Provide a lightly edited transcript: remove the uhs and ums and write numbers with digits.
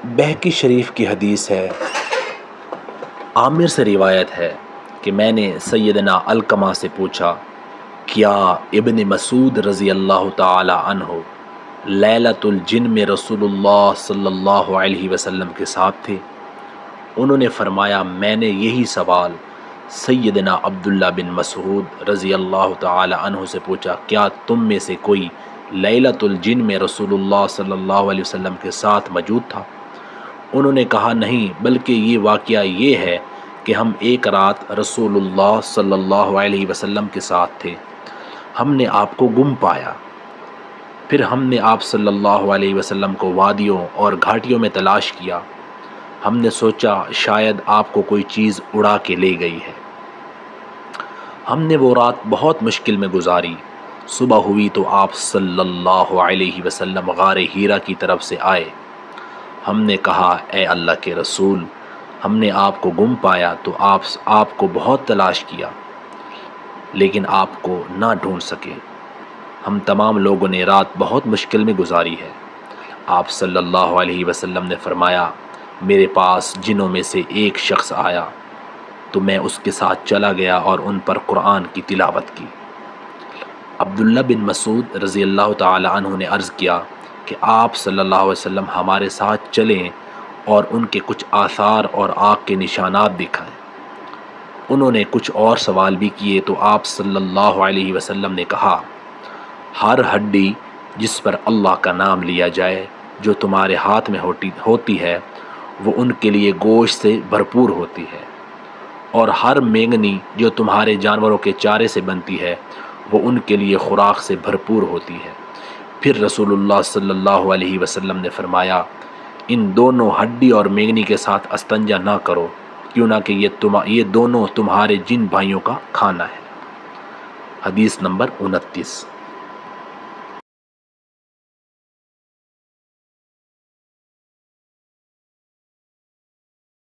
بہقی شریف کی حدیث ہے، عامر سے روایت ہے کہ میں نے سیدنا علقمہ سے پوچھا، کیا ابن مسعود رضی اللہ تعالی عنہ لیلۃ الجن میں رسول اللہ صلی اللہ علیہ وسلم کے ساتھ تھے؟ انہوں نے فرمایا، میں نے یہی سوال سیدنا عبداللہ بن مسعود رضی اللہ تعالی عنہ سے پوچھا، کیا تم میں سے کوئی لیلۃ الجن میں رسول اللہ صلی اللہ علیہ وسلم کے ساتھ موجود تھا؟ انہوں نے کہا، نہیں، بلکہ یہ واقعہ یہ ہے کہ ہم ایک رات رسول اللہ صلی اللہ علیہ وسلم کے ساتھ تھے، ہم نے آپ کو گم پایا، پھر ہم نے آپ صلی اللہ علیہ وسلم کو وادیوں اور گھاٹیوں میں تلاش کیا، ہم نے سوچا شاید آپ کو کوئی چیز اڑا کے لے گئی ہے۔ ہم نے وہ رات بہت مشکل میں گزاری، صبح ہوئی تو آپ صلی اللہ علیہ وسلم غار ہیرا کی طرف سے آئے۔ ہم نے کہا، اے اللہ کے رسول، ہم نے آپ کو گم پایا تو آپ کو بہت تلاش کیا لیکن آپ کو نہ ڈھونڈ سکے، ہم تمام لوگوں نے رات بہت مشکل میں گزاری ہے۔ آپ صلی اللہ علیہ وسلم نے فرمایا، میرے پاس جنوں میں سے ایک شخص آیا تو میں اس کے ساتھ چلا گیا اور ان پر قرآن کی تلاوت کی۔ عبداللہ بن مسعود رضی اللہ تعالی عنہ نے عرض کیا کہ آپ صلی اللہ علیہ وسلم ہمارے ساتھ چلیں اور ان کے کچھ آثار اور آگ کے نشانات دکھائیں۔ انہوں نے کچھ اور سوال بھی کیے تو آپ صلی اللہ علیہ وسلم نے کہا، ہر ہڈی جس پر اللہ کا نام لیا جائے جو تمہارے ہاتھ میں ہوتی ہے وہ ان کے لیے گوشت سے بھرپور ہوتی ہے، اور ہر مینگنی جو تمہارے جانوروں کے چارے سے بنتی ہے وہ ان کے لیے خوراک سے بھرپور ہوتی ہے۔ پھر رسول اللہ صلی اللہ علیہ وسلم نے فرمایا، ان دونوں ہڈی اور مینگنی کے ساتھ استنجا نہ کرو، کیوں نہ کہ یہ دونوں تمہارے جن بھائیوں کا کھانا ہے۔ حدیث نمبر 29۔